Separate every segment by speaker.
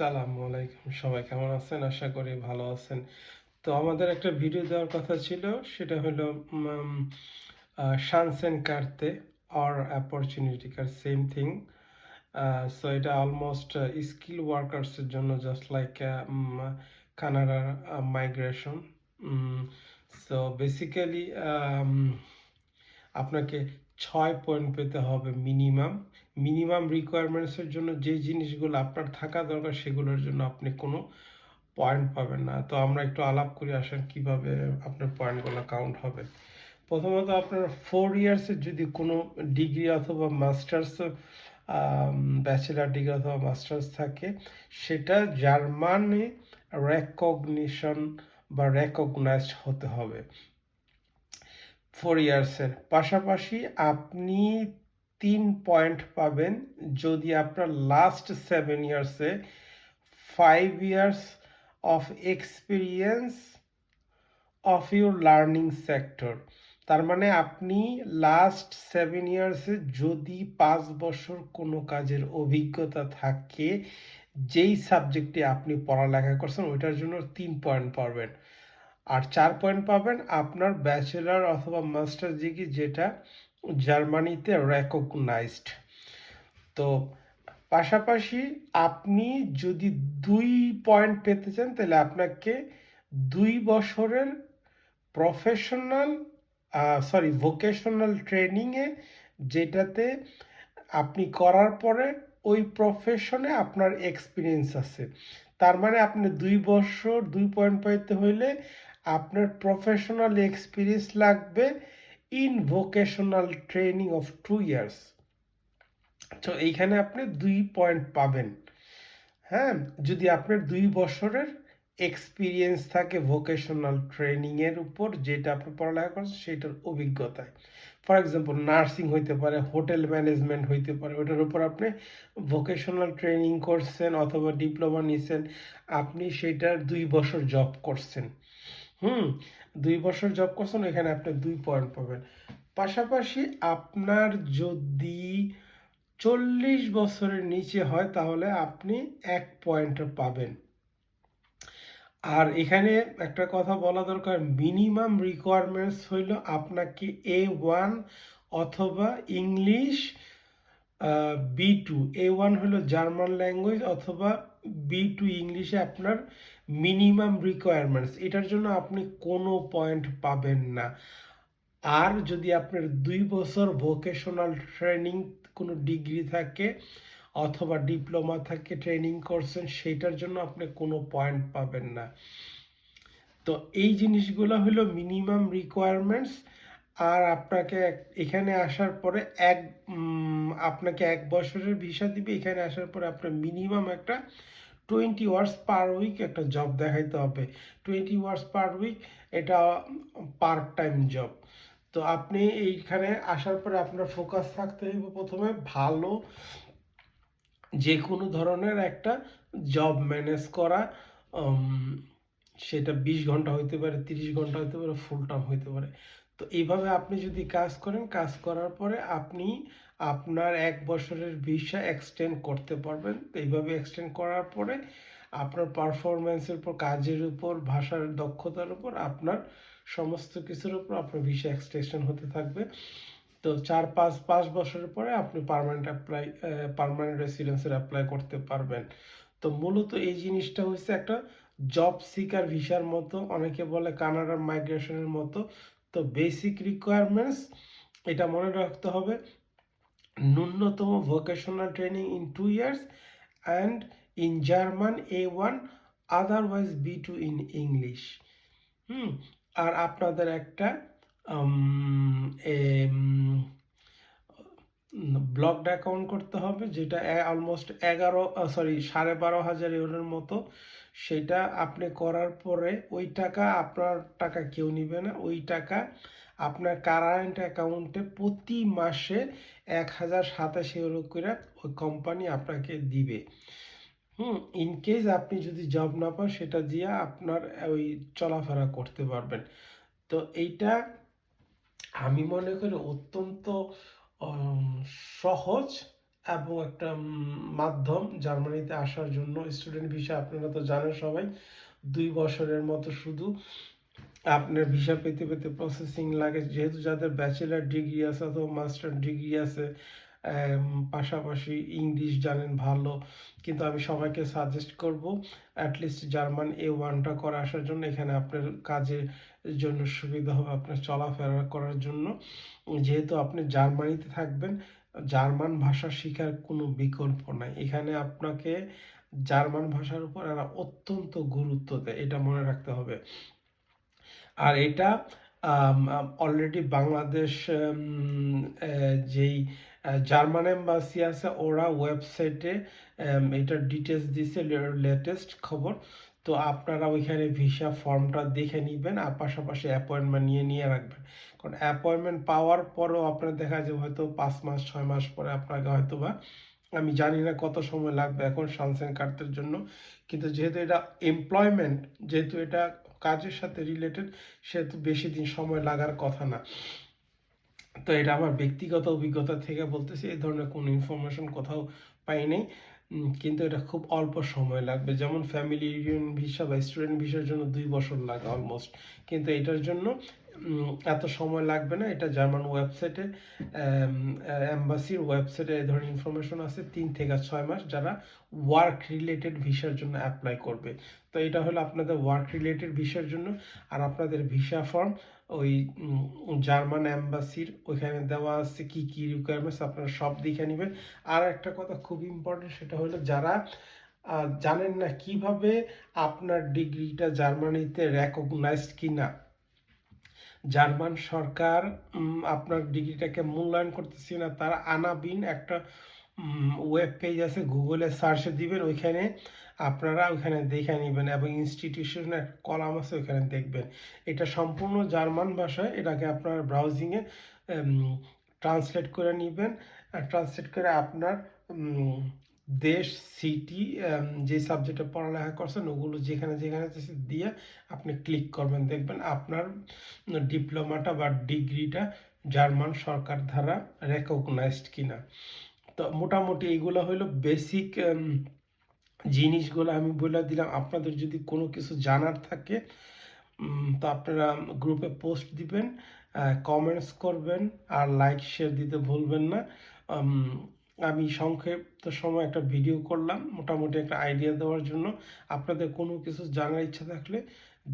Speaker 1: আসসালামু আলাইকুম, সবাই কেমন আছেন? আশা করি ভালো আছেন। তো আমাদের একটা ভিডিও দেওয়ার কথা ছিল, সেটা হলো Chancen Karte or opportunity card same thing. So এটা অলমোস্ট স্কিল ওয়ার্কার্সের জন্য, জাস্ট লাইক কানাডার মাইগ্রেশন। সো বেসিক্যালি আপনাকে 6 পয়েন্ট পেতে হবে মিনিমাম। মিনিমাম রিকোয়ারমেন্টসের জন্য যে জিনিসগুলো আপনার থাকা দরকার সেগুলোর জন্য আপনি কোনো পয়েন্ট পাবেন না। তো আমরা একটু আলাপ করি, আসেন কিভাবে আপনার পয়েন্টগুলো কাউন্ট হবে। প্রথমত, আপনার 4 ইয়ার্সের যদি কোনো ডিগ্রি অথবা মাস্টার্স, ব্যাচেলার ডিগ্রি অথবা মাস্টার্স থাকে, সেটা জার্মানি রেকগনিশন বা রেকগনাইজড হতে হবে 4 ইয়ার্সের। পাশাপাশি আপনি 3 পয়েন্ট পাবেন যদি আপনার last 7 ইয়ার্সে 5 years of experience of your learning sector. তার মানে আপনি লাস্ট 7 ইয়ার্সে যদি 5 বছর কোনো কাজের অভিজ্ঞতা থাকে, যেই সাবজেক্টে আপনি পড়ালেখা করছেন ওইটার জন্য 3 পয়েন্ট পাবেন। আর 4 পয়েন্ট পাবেন আপনার ব্যাচেলার অথবা মাস্টার ডিগ্রি, যেটা জার্মানিতে রেকগনাইজড। তো পাশাপাশি আপনি যদি 2 পয়েন্ট পেতে চান, তাহলে আপনাকে 2 বছরের প্রফেশনাল ভোকেশনাল ট্রেনিংয়ে, যেটাতে আপনি করার পরে ওই প্রফেশনে আপনার এক্সপিরিয়েন্স আছে। তার মানে আপনি 2 বছর 2 পয়েন্ট পাইতে হইলে আপনার প্রফেশনাল এক্সপিরিয়েন্স লাগবে in vocational training of 2 years. তো এইখানে আপনি 2 পয়েন্ট পাবেন। হ্যাঁ, যদি আপনার 2 বছরের এক্সপিরিয়েন্স থাকে ভোকেশনাল ট্রেনিংয়ের উপর, যেটা আপনি পড়ালেখা করছেন সেটার অভিজ্ঞতায়। ফর এক্সাম্পল, নার্সিং হইতে পারে, হোটেল ম্যানেজমেন্ট হইতে পারে, ওটার উপর আপনি ভোকেশনাল ট্রেনিং করছেন অথবা ডিপ্লোমা নিছেন, আপনি সেটার 2 বছর জব করছেন। 2 বছর জব করছেন, এখানে আপনি 2 পয়েন্ট পাবেন। পাশাপাশি আপনার যদি 40 বছরের নিচে হয়, তাহলে আপনি 1 পয়েন্ট পাবেন। আর এখানে একটা কথা বলা দরকার, মিনিমাম রিকোয়ারমেন্টস হইল আপনাকে A1 অথবা ইংলিশ B2। A1 হলো জার্মান ল্যাঙ্গুয়েজ অথবা B2 ইংলিশে আপনার মিনিমাম রিকোয়ারমেন্টস। এটার জন্য আপনি কোনো পয়েন্ট পাবেন না। আর যদি আপনার 2 বছর ভোকেশনাল ট্রেনিং কোনো ডিগ্রি থাকে অথবা ডিপ্লোমা থাকে, ট্রেনিং করছেন, সেটার জন্য আপনি কোনো পয়েন্ট পাবেন না। তো এই জিনিসগুলো হলো মিনিমাম রিকোয়ারমেন্টস। আর আপনাকে এখানে আসার পরে আপনাকে 1 বছরের ভিসা দিবে। এখানে আসার পরে আপনার মিনিমাম একটা 20 আওয়ার্স পার উইক একটা জব দেখাইতে হবে। 20 আওয়ার্স পার উইক, এটা পার্ট টাইম জব। তো আপনি এইখানে আসার পরে আপনার ফোকাস থাকতে হবে প্রথমে ভালো যে কোনো ধরনের একটা জব ম্যানেজ করা। সেটা 20 ঘন্টা হইতে পারে, 30 ঘন্টা হইতে পারে, ফুল টাইম হইতে পারে। তো এইভাবে আপনি যদি কাজ করেন, কাজ করার পরে আপনি আপনার 1 বছরের ভিসা এক্সটেন্ড করতে পারবেন। তো এইভাবে এক্সটেন্ড করার পরে আপনার পারফরমেন্সের উপর, কাজের উপর, ভাষার দক্ষতার উপর, আপনার সমস্ত কিছুর উপর আপনার ভিসা এক্সটেনশন হতে থাকবে। তো 4-5 বছরের পরে আপনি পার্মানেন্ট রেসিডেন্সের অ্যাপ্লাই করতে পারবেন। তো মূলত এই জিনিসটা হচ্ছে একটা জব সিকার ভিসার মতো, অনেকে বলে কানাডার মাইগ্রেশনের মতো। তো বেসিক রিকোয়ারমেন্টস এটা মনে রাখতে হবে, ন্যূনতম vocational training in 2 years and in German A1, otherwise B2 in English. আর আপনাদের একটা ব্লকড অ্যাকাউন্ট করতে হবে, যেটা অলমোস্ট 12,500 ইউরোর মতো। সেটা আপনি করার পরে ওই টাকা, আপনার টাকা কেউ নিবে না। ওই টাকা আপনার কারেন্ট অ্যাকাউন্টে প্রতি মাসে 1,027 ইউরো করে ওই কোম্পানি আপনাকে দিবে। ইন কেস আপনি যদি জব না পান, সেটা দিয়ে আপনার ওই চলাফেরা করতে পারবেন। তো এইটা আমি মনে করি অত্যন্ত সহজ এবং একটা মাধ্যম জার্মানিতে আসার জন্য। স্টুডেন্ট ভিসা আপনারা তো জানেন সবাই 2 বছরের মতো শুধু আপনার ভিসা পেতে পেতে প্রসেসিং লাগে। যেহেতু যাদের ব্যাচেলার ডিগ্রি আছে অথবা মাস্টার ডিগ্রি আছে, পাশাপাশি ইংলিশ জানেন ভালো, কিন্তু আমি সবাইকে সাজেস্ট করব অ্যাটলিস্ট জার্মান A1টা করে আসার জন্য। এখানে আপনার কাজের জন্য সুবিধা হবে, আপনার চলাফেরা করার জন্য। যেহেতু আপনি জার্মানিতে থাকবেন, জার্মান ভাষা শেখার কোনো বিকল্প নাই। এখানে আপনাকে জার্মান ভাষার উপর এরা অত্যন্ত গুরুত্ব দেয়, এটা মনে রাখতে হবে। আর এটা অলরেডি বাংলাদেশ যেই জার্মান এম্বাসি আছে ওরা ওয়েবসাইটে এটার ডিটেলস দিছে, লেটেস্ট খবর। তো আপনারা ওইখানে ভিসা ফর্মটা দেখে নেবেন আর পাশাপাশি অ্যাপয়েন্টমেন্ট নিয়ে রাখবেন। কারণ অ্যাপয়েন্টমেন্ট পাওয়ার পরেও আপনার দেখা যায় হয়তো 5 মাস 6 মাস পরে আপনাকে হয়তো বা, আমি জানি না কত সময় লাগবে এখন শানসেন কার্ডের জন্য, কিন্তু যেহেতু এটা এমপ্লয়মেন্ট, যেহেতু এটা কাজের সাথে রিলেটেড, সেহেতু বেশি দিন সময় লাগার কথা না। তো এটা আমার ব্যক্তিগত অভিজ্ঞতা থেকে বলতেছি, এই ধরনের কোনো ইনফরমেশন কোথাও পাই নাই। কিন্তু এটা খুব অল্প সময় লাগবে। যেমন ফ্যামিলি ইউনিয়ন ভিসা বা স্টুডেন্ট ভিসার জন্য 2 বছর লাগে অলমোস্ট, কিন্তু এটার জন্য এত সময় লাগবে না। এটা জার্মান ওয়েবসাইটে, এম্বাসির ওয়েবসাইটে এই ধরনের ইনফরমেশন আছে, 3 থেকে 6 মাস যারা ওয়ার্ক রিলেটেড ভিসার জন্য অ্যাপ্লাই করবে। তো এটা হলো আপনাদের ওয়ার্ক রিলেটেড ভিসার জন্য। আর আপনাদের ভিসা ফর্ম ওই জার্মান এম্বাসির ওইখানে দেওয়া আছে কি কি রিকোয়ারমেন্টস, আপনারা সব দেখে নেবেন। আর একটা কথা খুব ইম্পর্টেন্ট, সেটা হলো যারা জানেন না কিভাবে আপনার ডিগ্রিটা জার্মানিতে রেকগনাইজড কিনা, জার্মান সরকার আপনার ডিগ্রিটাকে মূল্যায়ন করতেছে না, তারা আনাবিন একটা ওয়েব পেজ আছে, গুগলে সার্চে দিবেন, ওইখানে আপনারা ওইখানে দেখে নেবেন, এবং ইনস্টিটিউশনের একটা কলাম আছে ওইখানে দেখবেন। এটা সম্পূর্ণ জার্মান ভাষায়, এটাকে আপনার ব্রাউজিংয়ে ট্রান্সলেট করে নেবেন। ট্রান্সলেট করে আপনার দেশ, সিটি, যে সাবজেক্টে পড়ালেখা করছেন ওগুলো যেখানে যেখানে দিয়ে আপনি ক্লিক করবেন, দেখবেন আপনার ডিপ্লোমাটা বা ডিগ্রিটা জার্মান সরকার দ্বারা রেকগনাইজড কিনা। তো মোটামুটি এইগুলো হলো বেসিক জিনিসগুলো আমি বলে দিলাম। আপনাদের যদি কোনো কিছু জানার থাকে তো আপনারা গ্রুপে পোস্ট দিবেন, কমেন্টস করবেন, আর লাইক শেয়ার দিতে ভুলবেন না। আমি সংক্ষিপ্ত সময় একটা ভিডিও করলাম মোটামুটি একটা আইডিয়া দেওয়ার জন্য। আপনাদের কোনো কিছু জানার ইচ্ছা থাকলে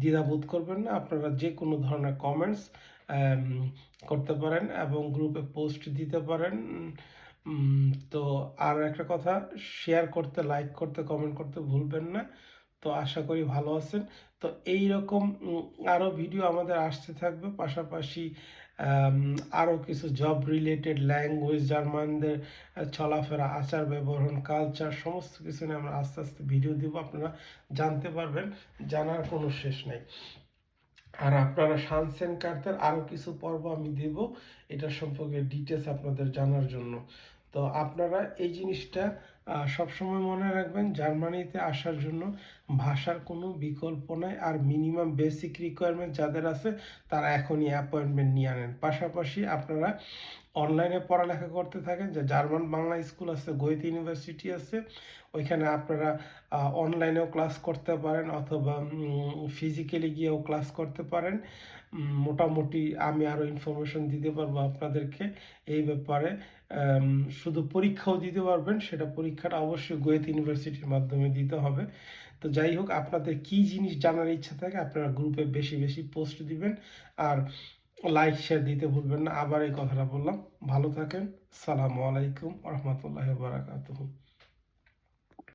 Speaker 1: দ্বিধাবোধ করবেন না, আপনারা যে কোনো ধরনের কমেন্টস করতে পারেন এবং গ্রুপে পোস্ট দিতে পারেন। তো আর একটা কথা, শেয়ার করতে, লাইক করতে, কমেন্ট করতে ভুলবেন না। তো আশা করি ভালো আছেন। তো এই রকম আরও ভিডিও আমাদের আসতে থাকবে। পাশাপাশি আরও কিছু জব রিলেটেড, ল্যাঙ্গুয়েজ, জার্মানদের চলাফেরা, আচার ব্যবহার, কালচার, সমস্ত কিছু নিয়ে আমরা আস্তে আস্তে ভিডিও দিব, আপনারা জানতে পারবেন, জানার কোনো শেষ নাই। আর আপনারা শানসেন কার্ডের আরও কিছু পর্ব আমি দেব এটা সম্পর্কে ডিটেলস আপনাদের জানার জন্য। তো আপনারা এই জিনিসটা সবসময় মনে রাখবেন, জার্মানিতে আসার জন্য ভাষার কোনো বিকল্প নাই। আর মিনিমাম বেসিক রিকোয়ারমেন্ট যাদের আছে তারা এখনই অ্যাপয়েন্টমেন্ট নিয়ে আনেন। পাশাপাশি আপনারা অনলাইনে পড়ালেখা করতে থাকেন, যে জার্মান বাংলা স্কুল আছে, গোয়েতে ইউনিভার্সিটি আছে, ওইখানে আপনারা অনলাইনেও ক্লাস করতে পারেন অথবা ফিজিক্যালি গিয়েও ক্লাস করতে পারেন। মোটামুটি আমি আরও ইনফরমেশন দিতে পারবো আপনাদেরকে এই ব্যাপারে। শুধু পরীক্ষাও দিতে পারবেন, সেটা পরীক্ষাটা অবশ্যই গোয়েতে ইউনিভার্সিটির মাধ্যমে দিতে হবে। তো যাই হোক, আপনাদের কি জিনিস জানার ইচ্ছা থাকে আপনারা গ্রুপে বেশি বেশি পোস্ট দিবেন, আর লাইক শেয়ার দিতে ভুলবেন না। আবার এই কথাটা বললাম। ভালো থাকেন। সালামু আলাইকুম রহমতুল্লাহ বারাকাতুহু।